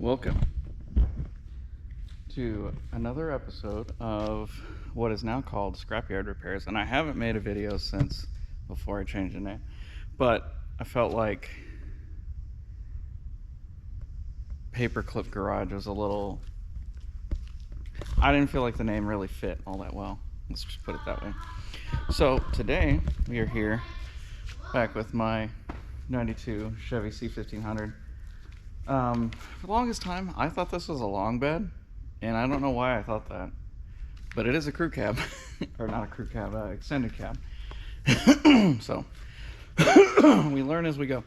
Welcome to another episode of what is now called Scrapyard Repairs, and I haven't made a video since before I changed the name, but I felt like Paperclip Garage was a little, I didn't feel like the name really fit all that well. Let's just put it that way. So today we are here back with my 92 Chevy C1500. For the longest time I thought this was a long bed, and I don't know why I thought that, but it is a crew cab. Or not a crew cab, extended cab. So we learn as we go.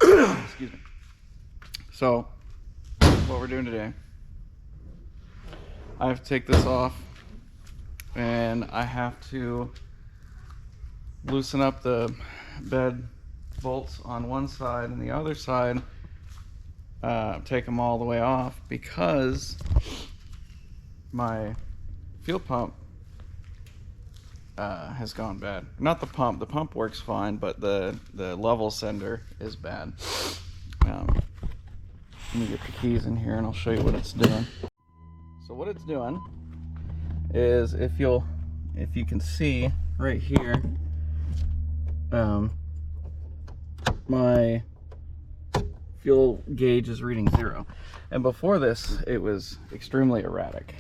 Excuse me. So what we're doing today, I have to take this off and I have to loosen up the bed bolts on one side, and the other side take them all the way off because my fuel pump has gone bad. Not the pump works fine, but the level sender is bad. Let me get the keys in here and I'll show you what it's doing. So what it's doing is, if you can see right here, my fuel gauge is reading 0, and before this it was extremely erratic.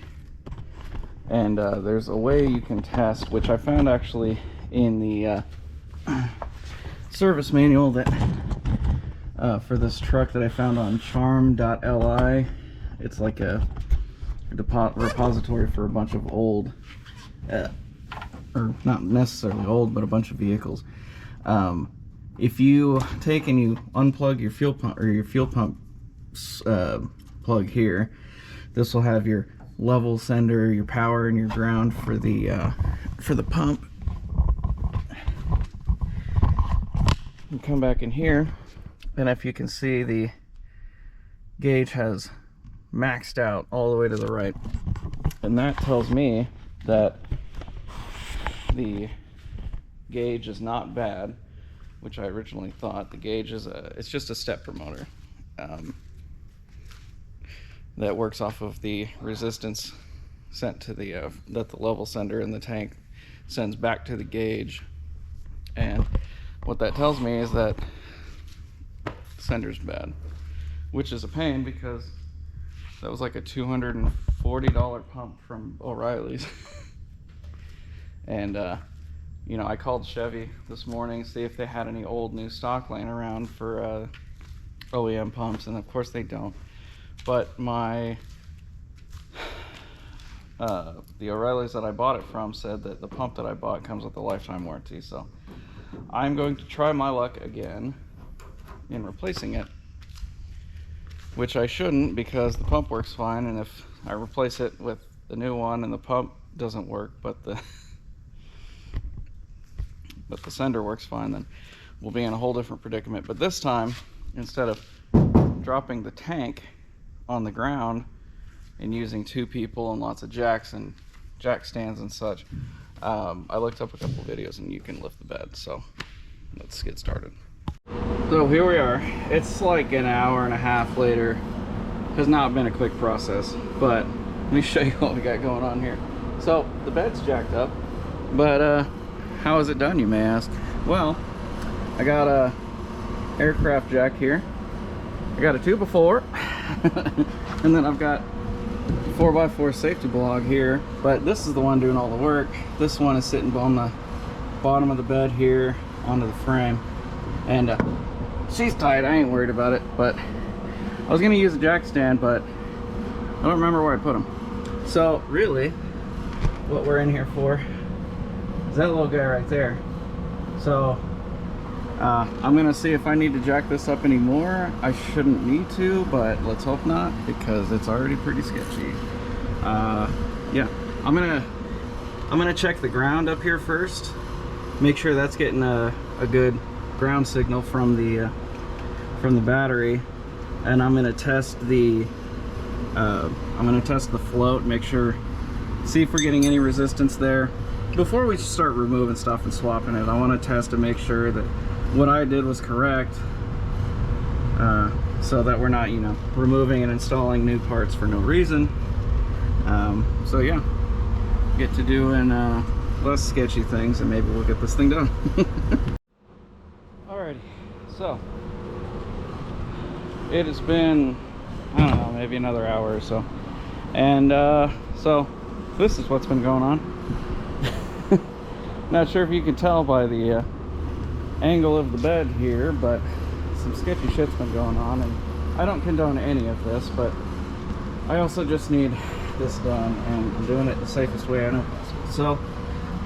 And there's a way you can test, which I found actually in the service manual that for this truck that I found on charm.li. It's like a repository for a bunch of old, or not necessarily old, but a bunch of vehicles. If you take and you unplug your fuel pump, or your fuel pump plug here, this will have your level sender, your power, and your ground for the pump. You come back in here, and if you can see, the gauge has maxed out all the way to the right, and that tells me that the gauge is not bad, which I originally thought. The gauge is it's just a stepper motor that works off of the resistance sent to the that the level sender in the tank sends back to the gauge. And what that tells me is that the sender's bad, which is a pain because that was like a $240 pump from O'Reilly's. And you know, I called Chevy this morning to see if they had any old new stock laying around for OEM pumps, and of course they don't. But my the O'Reilly's that I bought it from said that the pump that I bought comes with a lifetime warranty. So I'm going to try my luck again in replacing it, which I shouldn't, because the pump works fine, and if I replace it with the new one and the pump doesn't work, but the sender works fine, then we'll be in a whole different predicament. But this time, instead of dropping the tank on the ground and using 2 people and lots of jacks and jack stands and such, I looked up a couple videos and you can lift the bed. So let's get started. So here we are. It's like an hour and a half later. Has not been a quick process, but let me show you what we got going on here. So the bed's jacked up, but how is it done, you may ask? Well, I got a aircraft jack here. I got a 2x4, and then I've got a 4x4 safety block here, but this is the one doing all the work. This one is sitting on the bottom of the bed here onto the frame, and she's tight. I ain't worried about it, but I was gonna use a jack stand, but I don't remember where I put them. So really, what we're in here for is that little guy right there. So I'm gonna see if I need to jack this up anymore. I shouldn't need to, but let's hope not, because it's already pretty sketchy. Yeah, I'm gonna check the ground up here first, make sure that's getting a good ground signal from the battery, and I'm gonna test the float, make sure, see if we're getting any resistance there. Before we start removing stuff and swapping it, I want to test to make sure that what I did was correct. so that we're not, you know, removing and installing new parts for no reason. So yeah, get to doing less sketchy things, and maybe we'll get this thing done. Alrighty, so it has been, I don't know, maybe another hour or so, and so this is what's been going on. Not sure if you can tell by the angle of the bed here, but some sketchy shit's been going on, and I don't condone any of this, but I also just need this done, and I'm doing it the safest way I know possible. So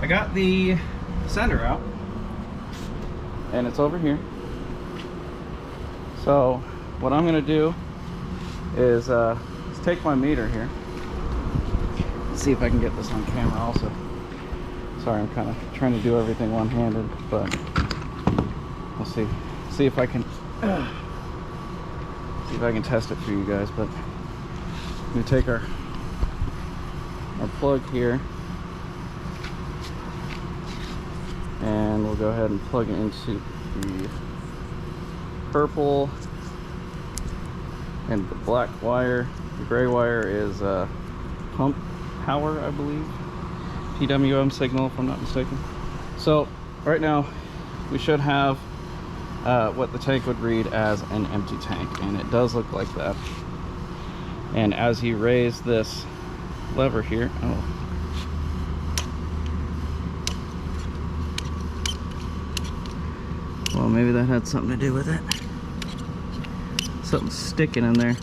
I got the sender out, and it's over here. So what I'm gonna do is let's take my meter here. Let's see if I can get this on camera also. Sorry, I'm kind of trying to do everything one-handed, but we'll see. See if I can test it for you guys. But I'm gonna take our plug here, and we'll go ahead and plug it into the purple and the black wire. The gray wire is pump power, I believe. PWM signal, if I'm not mistaken. So right now we should have what the tank would read as an empty tank, and it does look like that. And as you raise this lever here, well, maybe that had something to do with it. Something's sticking in there.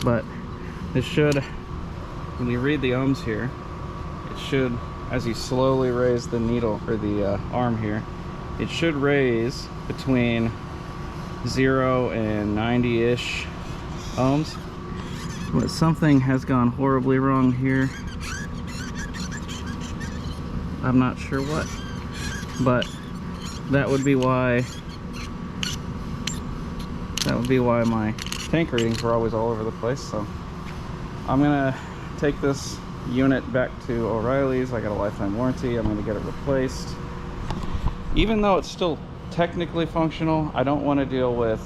But it should, when you read the ohms here, it should, as you slowly raise the needle, or the arm here, it should raise between 0 and 90-ish ohms. But something has gone horribly wrong here. I'm not sure what, but that would be why my tank readings were always all over the place. So I'm gonna take this unit back to O'Reilly's. I got a lifetime warranty. I'm gonna get it replaced. Even though it's still technically functional, I don't want to deal with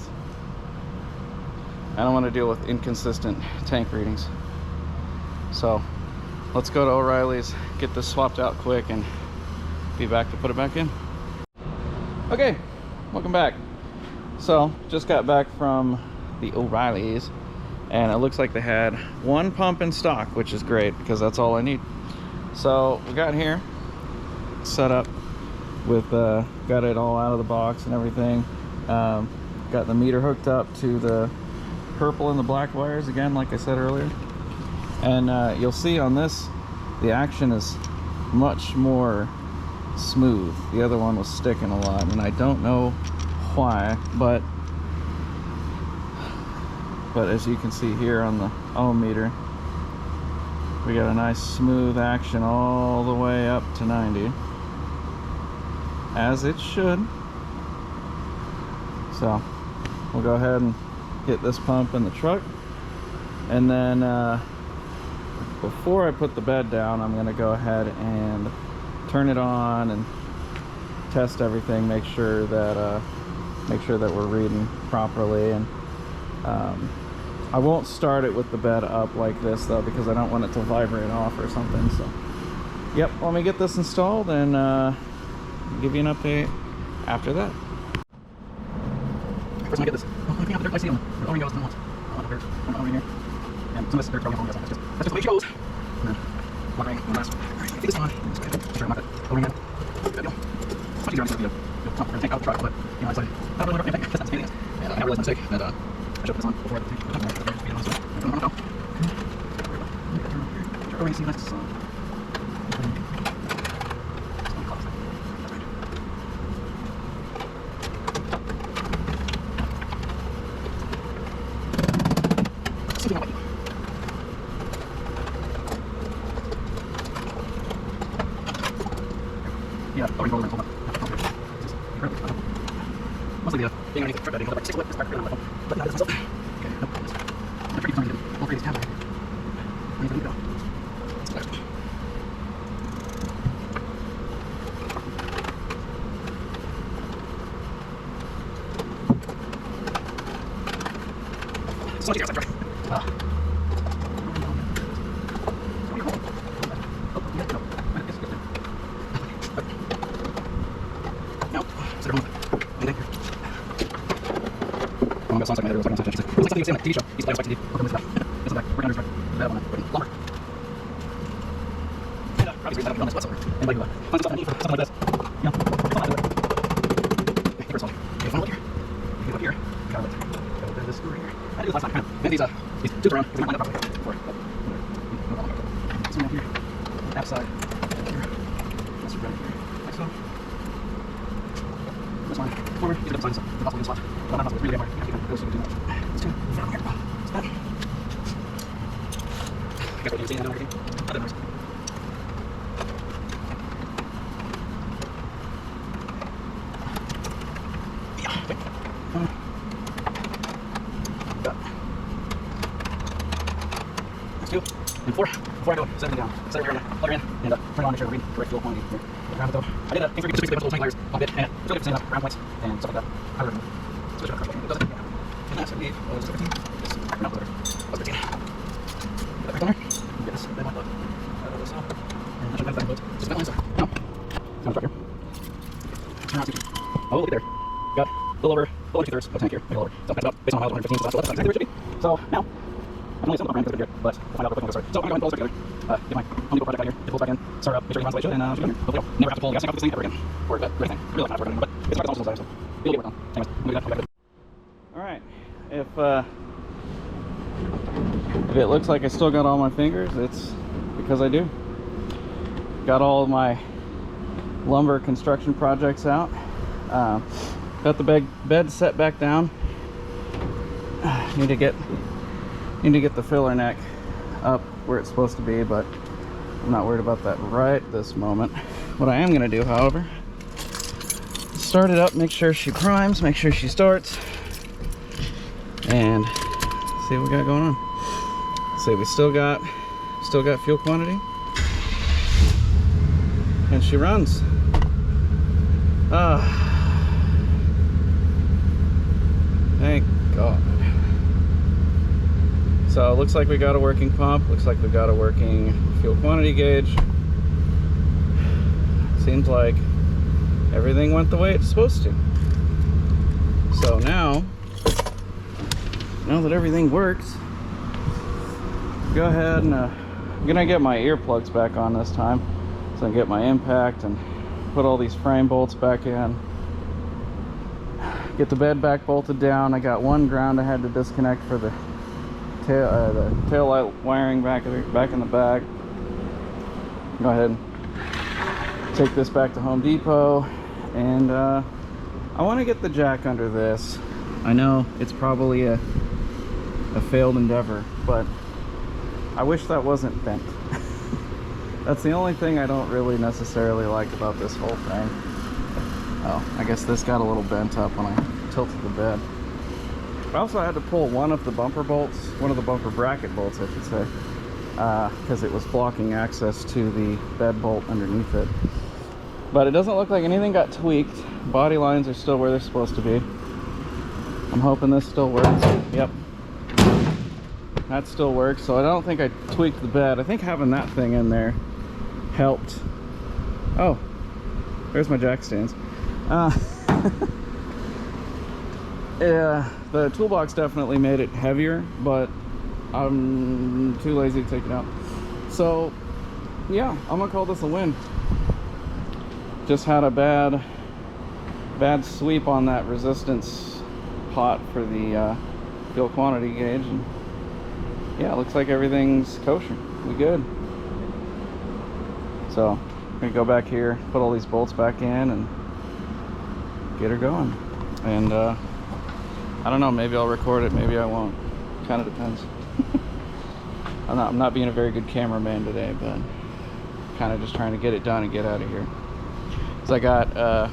inconsistent tank readings. So let's go to O'Reilly's, get this swapped out quick, and be back to put it back in. Okay, welcome back. So just got back from the O'Reilly's, and it looks like they had one pump in stock, which is great because that's all I need. So we got here set up with got it all out of the box and everything. Got the meter hooked up to the purple and the black wires again, like I said earlier. And you'll see on this, the action is much more smooth. The other one was sticking a lot, and I don't know why, but as you can see here on the ohm meter, we got a nice smooth action all the way up to 90, as it should. So we'll go ahead and get this pump in the truck, and then before I put the bed down, I'm going to go ahead and turn it on and test everything, make sure that we're reading properly. And I won't start it with the bed up like this though, because I don't want it to vibrate off or something. So yep, let me get this installed and give you an update after that. First, I get this. Oh, I out the dirt. I see them. The O-ring goes to the ones. Over here. Over here. And some of this dirt probably on the outside. That's just the way it goes. And then one ring, one last. Alright, get this on. Sure, I'm not that O-ring in. Good deal. It's much easier on this video. You'll take out the truck, but you know, it's like, I don't really work anything. That's not the thing. And I realized my mistake that I should put this on before the tank. O-ring seems nice. Yeah, already rolling. Mostly the being underneath the truck bedding, like 6 foot, this part really little. But not this myself. Okay, nope. I'm pretty fun to do. All three of these tabs. I need to go. Let's go. It's so much easier. No. Oh, my God, sounds like my head was like on such a... It was like something you see on the TV show. He's playing like TV. Look at this guy. This is like, we're going to bed on it. Lumber. And probably reason I don't be on this whatsoever. Anybody who finds himself in need for something like this, you know, it's not like that. Okay, here's all. Okay, final look here. You get up here. Got it. Got this screw here. I did this last time. Man, these tubes around. Because I might line up properly before. No problem. This one down here. Outside. Here. That's right here. Like so. That's fine. Forward. These are the signs of the possible in slot. But I'm not really hard. You can't go super too much. It's too far here. It's bad. I guess what you're seeing now and everything. Other noise. Yeah. Okay. That's 2 and 4. Before I go, set everything down. Set everything down. Plug her in and turn it on. Make sure we're reading the correct fuel quantity here. Around it though. I did things for specifically multiple tank layers on bit, and it's really good to stand up ground points and stuff like that. I don't know. Switch it up. It doesn't. And that's going to be 15. This no, that was 15. Get that back on there. Get this bed line up. Out of this off. And that should have that boat. Just bed lines up. Now, it's going to drop here. Turn around. Oh, look at there. Got a little over 2/3 of the tank here. A little over. So that's about based on miles 115. So that's exactly where it should be. So now, I'm only somewhat around because it's here, but we'll find out real quick when we start. So I'm going to go ahead and pull this together. Get my Home Depot project out here. Get the pulls back in. Start up. Make sure it runs the way it should. And should be here. Hopefully I'll never have to pull the gas tank off this thing ever again. Or a great thing. I really like not working anymore, but it's hard to almost so it'll get worked on. Anyways, I'm going to do that. Alright. If it looks like I still got all my fingers, it's because I do. Got all of my lumber construction projects out. Got the bed set back down. Need to get the filler neck up where it's supposed to be, but I'm not worried about that right this moment. What I am going to do, however, start it up, make sure she primes, make sure she starts, and see what we got going on. See, we still got fuel quantity, and she runs. Thank God. So it looks like we got a working pump, looks like we got a working fuel quantity gauge. Seems like everything went the way it's supposed to. So now that everything works, go ahead and I'm gonna get my earplugs back on this time. So I can get my impact and put all these frame bolts back in. Get the bed back bolted down. I got one ground I had to disconnect for the tail light wiring back in the back. Go ahead and take this back to Home Depot, and I want to get the jack under this. I know it's probably a failed endeavor, but I wish that wasn't bent. That's the only thing I don't really necessarily like about this whole thing. Oh, I guess this got a little bent up when I tilted the bed. I also had to pull one of the bumper bolts, one of the bumper bracket bolts I should say, because it was blocking access to the bed bolt underneath it. But it doesn't look like anything got tweaked. Body lines are still where they're supposed to be. I'm hoping this still works. Yep. That still works, so I don't think I tweaked the bed. I think having that thing in there helped. Oh, there's my jack stands. Yeah, the toolbox definitely made it heavier, but I'm too lazy to take it out. So yeah, I'm gonna call this a win. Just had a bad sweep on that resistance pot for the fuel quantity gauge, and yeah, it looks like everything's kosher. We good. So I'm gonna go back here, put all these bolts back in, and get her going. And I don't know, maybe I'll record it, maybe I won't. Kind of depends. I'm not being a very good cameraman today, but kind of just trying to get it done and get out of here. So I got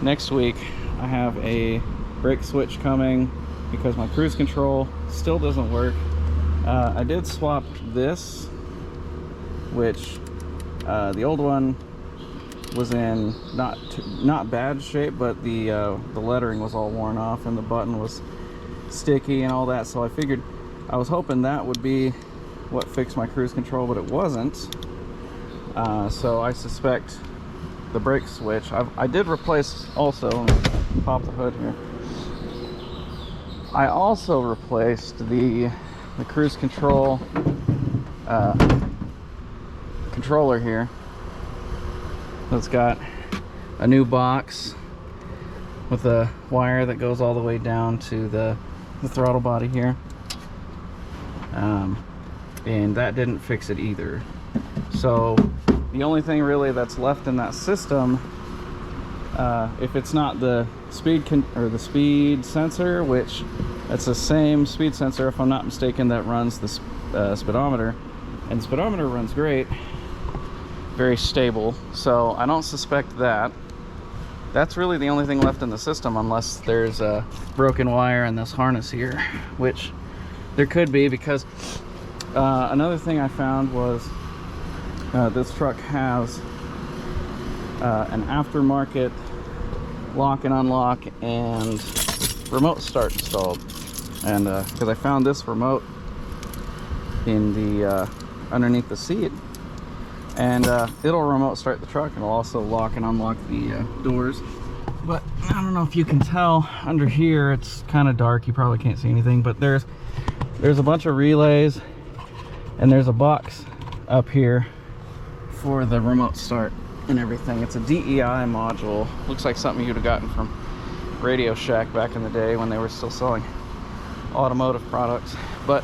next week I have a brake switch coming because my cruise control still doesn't work. I did swap this, which the old one was in not bad shape, but the lettering was all worn off and the button was sticky and all that, so I figured, I was hoping that would be what fixed my cruise control, but it wasn't. So I suspect the brake switch. I did replace also, let me pop the hood here. I also replaced the cruise control controller here. It's got a new box with a wire that goes all the way down to the throttle body here, and that didn't fix it either. So the only thing really that's left in that system, if it's not the speed sensor, which it's the same speed sensor, if I'm not mistaken, that runs the speedometer, and the speedometer runs great, very stable, so I don't suspect that. That's really the only thing left in the system, unless there's a broken wire in this harness here, which there could be, because another thing I found was this truck has an aftermarket lock and unlock and remote start installed, and because I found this remote in the underneath the seat, and it'll remote start the truck, and it'll also lock and unlock the doors. But I don't know if you can tell under here, it's kind of dark, you probably can't see anything, but there's a bunch of relays, and there's a box up here for the remote start and everything. It's a DEI module. Looks like something you'd have gotten from Radio Shack back in the day when they were still selling automotive products. But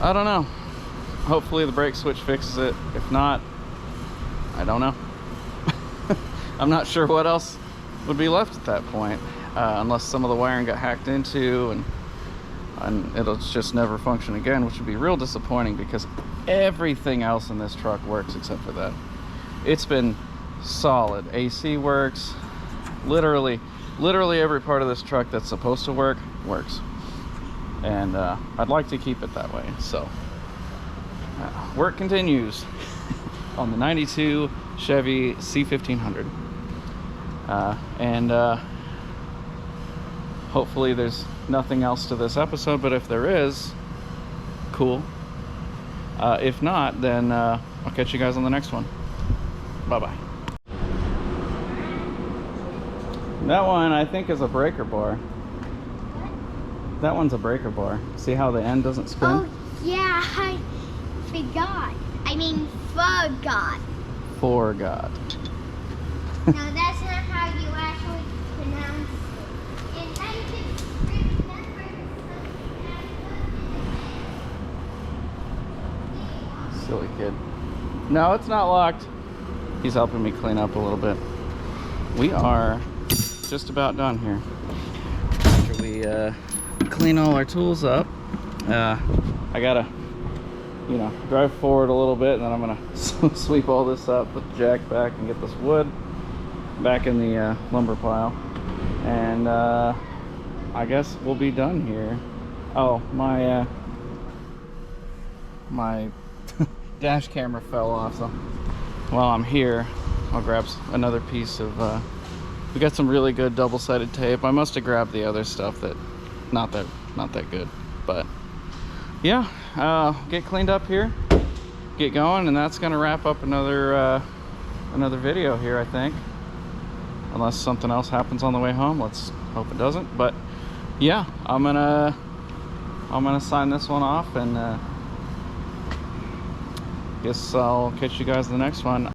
I don't know. Hopefully the brake switch fixes it. If not, I don't know. I'm not sure what else would be left at that point, unless some of the wiring got hacked into and it'll just never function again, which would be real disappointing, because everything else in this truck works except for that. It's been solid. AC works. Literally every part of this truck that's supposed to work works, and I'd like to keep it that way. So work continues on the 92 Chevy C1500, and hopefully there's nothing else to this episode, but if there is, cool. If not, then I'll catch you guys on the next one. Bye bye. That one I think is a breaker bar. That one's a breaker bar. See how the end doesn't spin? Oh yeah, I forgot. I mean forgot. Forgot. No, that's not how you actually pronounce it. And I just remember something. Silly kid. No, it's not locked. He's helping me clean up a little bit. We are just about done here. After we clean all our tools up, I gotta, drive forward a little bit, and then I'm gonna sweep all this up, put the jack back, and get this wood back in the lumber pile, and I guess we'll be done here. Oh, my my dash camera fell off, so while I'm here, I'll grab another piece of we got some really good double-sided tape. I must have grabbed the other stuff that not that good, but yeah, get cleaned up here, get going, and that's gonna wrap up another video here, I think, unless something else happens on the way home. Let's hope it doesn't. But yeah, I'm gonna sign this one off, and guess I'll catch you guys in the next one.